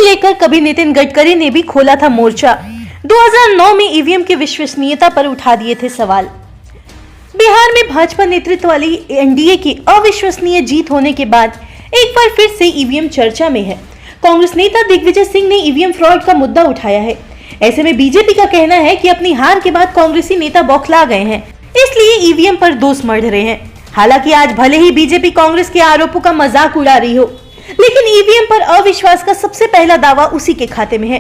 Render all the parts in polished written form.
लेकर कभी नितिन गडकरी ने भी खोला था मोर्चा। 2009 में ईवीएम की विश्वसनीयता पर उठा दिए थे सवाल। बिहार में भाजपा नेतृत्व वाली एनडीए की अविश्वसनीय जीत होने के बाद एक बार फिर से ईवीएम चर्चा में है। कांग्रेस नेता दिग्विजय सिंह ने ईवीएम फ्रॉड का मुद्दा उठाया है। ऐसे में बीजेपी का कहना है कि अपनी हार के बाद कांग्रेसी नेता बौखला गए हैं, इसलिए ईवीएम पर दोष मढ़ रहे हैं। हालांकि आज भले ही बीजेपी कांग्रेस के आरोपों का मजाक उड़ा रही हो, लेकिन ईवीएम पर अविश्वास का सबसे पहला दावा उसी के खाते में है।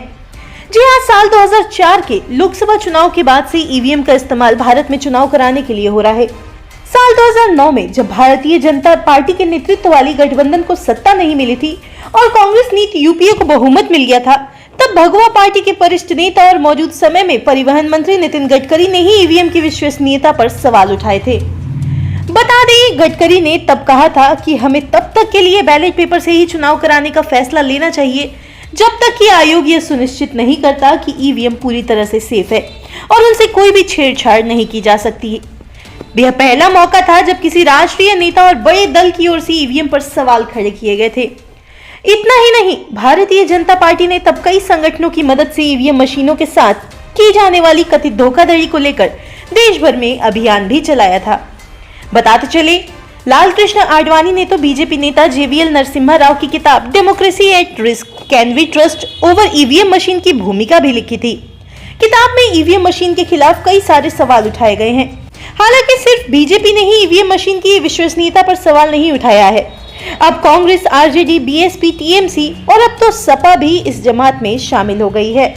जी हाँ, साल 2004 के लोकसभा चुनाव के बाद से ईवीएम का इस्तेमाल भारत में चुनाव कराने के लिए हो रहा है। साल 2009 में जब भारतीय जनता पार्टी के नेतृत्व वाली गठबंधन को सत्ता नहीं मिली थी और कांग्रेस नीति यूपीए को बहुमत मिल गया था, तब भगवा पार्टी के वरिष्ठ नेता और मौजूद समय में परिवहन मंत्री नितिन गडकरी ने ही ईवीएम की विश्वसनीयता पर सवाल उठाए थे। बता दें, गडकरी ने तब कहा था कि हमें तब तक के लिए बैलेट पेपर से ही चुनाव कराने का फैसला लेना चाहिए जब तक कि आयोग यह सुनिश्चित नहीं करता कि ईवीएम पूरी तरह से सेफ है और उनसे कोई भी छेड़छाड़ नहीं की जा सकती है। यह पहला मौका था जब किसी राष्ट्रीय नेता और बड़े दल की ओर से ईवीएम पर सवाल खड़े किए गए थे। इतना ही नहीं, भारतीय जनता पार्टी ने तब कई संगठनों की मदद से ईवीएम मशीनों के साथ की जाने वाली कथित धोखाधड़ी को लेकर देश भर में अभियान भी चलाया था। बताते चले, लालकृष्ण आडवाणी ने तो बीजेपी नेता जेवीएल नरसिम्हा राव की किताब democracy at risk, can we trust over EVM machine की भूमिका भी लिखी थी। किताब में ईवीएम मशीन के खिलाफ कई सारे सवाल उठाए गए हैं। हालांकि सिर्फ बीजेपी ने ही ईवीएम मशीन की विश्वसनीयता पर सवाल नहीं उठाया है। अब कांग्रेस, आरजेडी, बीएसपी, टीएमसी और अब तो सपा भी इस जमात में शामिल हो गई है।